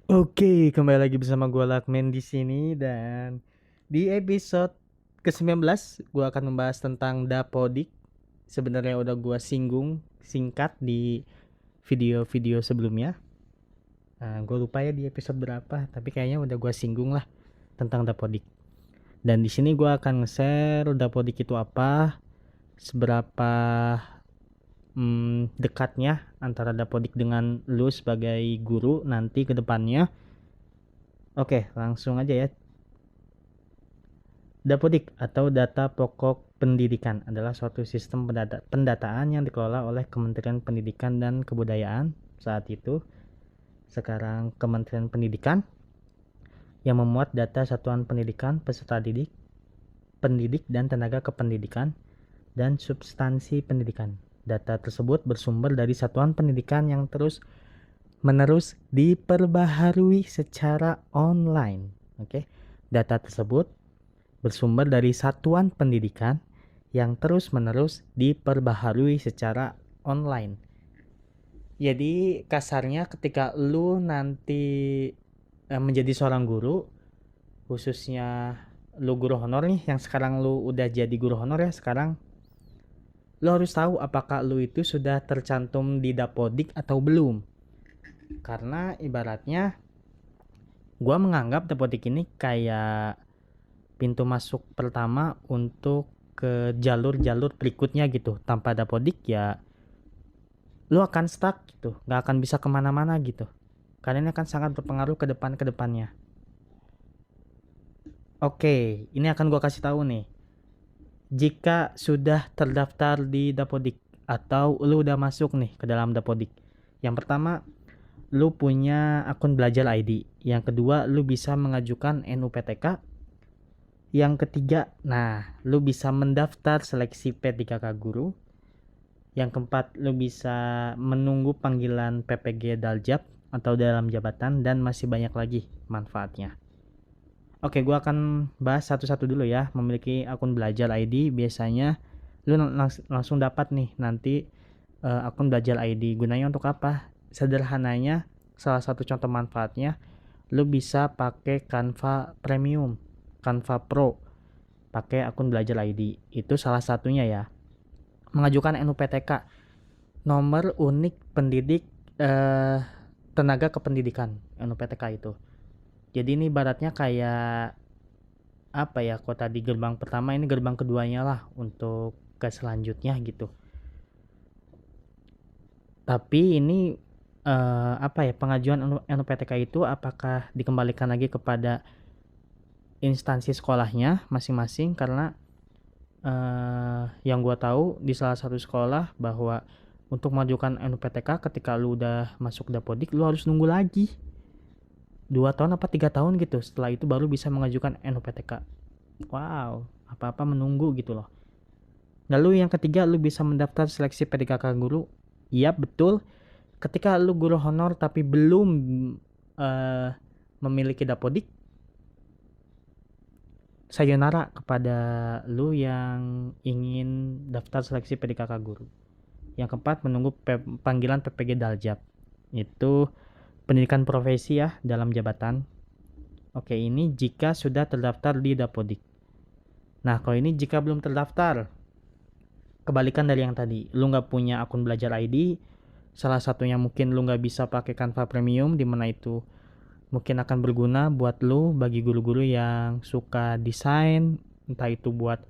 Oke, kembali lagi bersama gue Lakmen di sini dan di episode ke-19 gue akan membahas tentang Dapodik. Sebenarnya udah gue singgung singkat di video-video sebelumnya. Nah, gue lupa ya di episode berapa, tapi kayaknya udah gue singgung lah tentang Dapodik. Dan di sini gue akan nge-share Dapodik itu apa, seberapa dekatnya antara Dapodik dengan lu sebagai guru nanti ke depannya. Oke, langsung aja ya. Dapodik atau Data Pokok Pendidikan adalah suatu sistem pendataan yang dikelola oleh Kementerian Pendidikan dan Kebudayaan saat itu, sekarang Kementerian Pendidikan, yang memuat data satuan pendidikan, peserta didik, pendidik dan tenaga kependidikan, dan substansi pendidikan. Data tersebut bersumber dari satuan pendidikan yang terus menerus diperbaharui secara online. Oke. Data tersebut bersumber dari satuan pendidikan yang terus-menerus diperbaharui secara online. Jadi kasarnya ketika lu nanti menjadi seorang guru, khususnya lu guru honor nih, yang sekarang lu udah jadi guru honor ya sekarang, lu harus tahu apakah lu itu sudah tercantum di Dapodik atau belum. Karena ibaratnya gua menganggap Dapodik ini kayak pintu masuk pertama untuk ke jalur-jalur berikutnya gitu. Tanpa Dapodik ya lu akan stuck gitu, nggak akan bisa kemana-mana gitu, karena ini akan sangat berpengaruh ke depannya. Oke, ini akan gua kasih tahu nih. Jika sudah terdaftar di Dapodik atau lu udah masuk nih ke dalam Dapodik, yang pertama lu punya akun belajar ID, yang kedua lu bisa mengajukan NUPTK, yang ketiga nah lu bisa mendaftar seleksi P3K guru, yang keempat, lu bisa menunggu panggilan PPG Daljab atau dalam jabatan, dan masih banyak lagi manfaatnya. Oke, gua akan bahas satu-satu dulu ya. Memiliki akun belajar ID biasanya lu langsung dapat nih nanti akun belajar ID. Gunanya untuk apa? Sederhananya, salah satu contoh manfaatnya, lu bisa pakai Canva Premium, Canva Pro, pakai akun belajar ID. Itu salah satunya ya. Mengajukan NUPTK, nomor unik pendidik eh, tenaga kependidikan, NUPTK itu. Jadi ini ibaratnya kayak apa ya, kok tadi gerbang pertama, ini gerbang keduanya lah untuk ke selanjutnya gitu. Tapi ini apa ya, pengajuan NUPTK itu apakah dikembalikan lagi kepada instansi sekolahnya masing-masing, karena yang gua tahu di salah satu sekolah bahwa untuk mengajukan NUPTK ketika lu udah masuk Dapodik lu harus nunggu lagi 2 tahun apa 3 tahun gitu, setelah itu baru bisa mengajukan NUPTK. Wow, apa-apa menunggu gitu loh. Lalu yang ketiga, lu bisa mendaftar seleksi PDKK guru. Iya betul, ketika lu guru honor tapi belum uh, memiliki Dapodik, sayonara kepada lu yang ingin daftar seleksi PDKK guru. Yang keempat, menunggu panggilan PPG Daljab. Itu pendidikan profesi ya dalam jabatan. Oke, ini jika sudah terdaftar di Dapodik. Nah, kalau ini jika belum terdaftar, kebalikan dari yang tadi. Lu nggak punya akun belajar ID, salah satunya mungkin lu nggak bisa pakai Canva Premium, di mana itu mungkin akan berguna buat lu bagi guru-guru yang suka desain, entah itu buat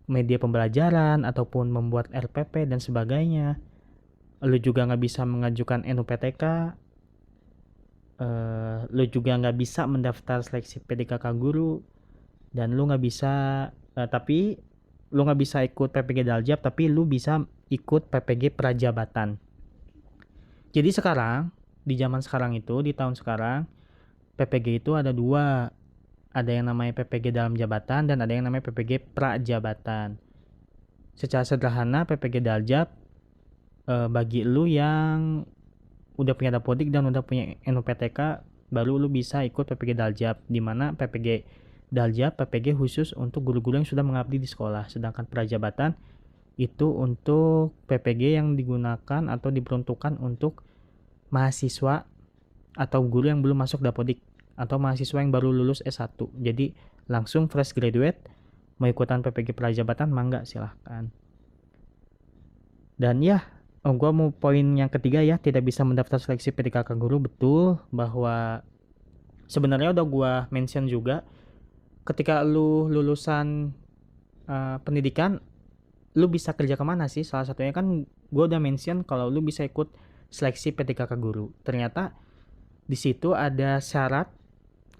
media pembelajaran ataupun membuat RPP dan sebagainya. Lu juga nggak bisa mengajukan NUPTK, lu juga nggak bisa mendaftar seleksi PDKK guru, dan lu nggak bisa tapi lu nggak bisa ikut PPG Daljab, tapi lu bisa ikut PPG Prajabatan. Jadi sekarang di zaman sekarang itu, di tahun sekarang, PPG itu ada dua, ada yang namanya PPG dalam jabatan dan ada yang namanya PPG Prajabatan. Secara sederhana, PPG Daljab bagi lu yang udah punya Dapodik dan udah punya NUPTK, baru lu bisa ikut PPG Daljab, di mana PPG Daljab PPG khusus untuk guru-guru yang sudah mengabdi di sekolah, sedangkan Prajabatan itu untuk PPG yang digunakan atau diperuntukkan untuk mahasiswa atau guru yang belum masuk Dapodik atau mahasiswa yang baru lulus S1. Jadi langsung fresh graduate mau ikutan PPG Prajabatan mangga silahkan. Dan ya, gue mau poin yang ketiga ya, tidak bisa mendaftar seleksi PDKK guru. Betul bahwa sebenarnya udah gue mention juga, ketika lu lulusan pendidikan, lu bisa kerja kemana sih? Salah satunya kan gue udah mention kalau lu bisa ikut seleksi PDKK guru. Ternyata di situ ada syarat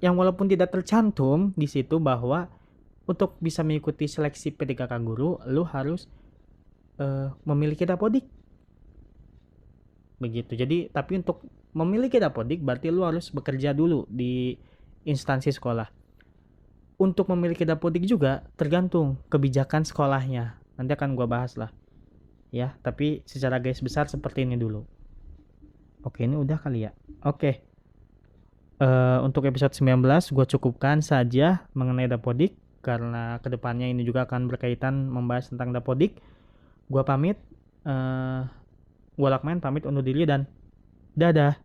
yang walaupun tidak tercantum di situ bahwa untuk bisa mengikuti seleksi PDKK guru, lu harus memiliki Dapodik. Begitu. Jadi, tapi untuk memiliki Dapodik berarti lu harus bekerja dulu di instansi sekolah. Untuk memiliki Dapodik juga tergantung kebijakan sekolahnya. Nanti akan gua bahas lah. Ya, tapi secara garis besar seperti ini dulu. Oke, ini udah kali ya. Oke. Untuk episode 19 gue cukupkan saja mengenai Dapodik karena kedepannya ini juga akan berkaitan membahas tentang Dapodik. Gue pamit, gue Lakman pamit undur diri dan dadah.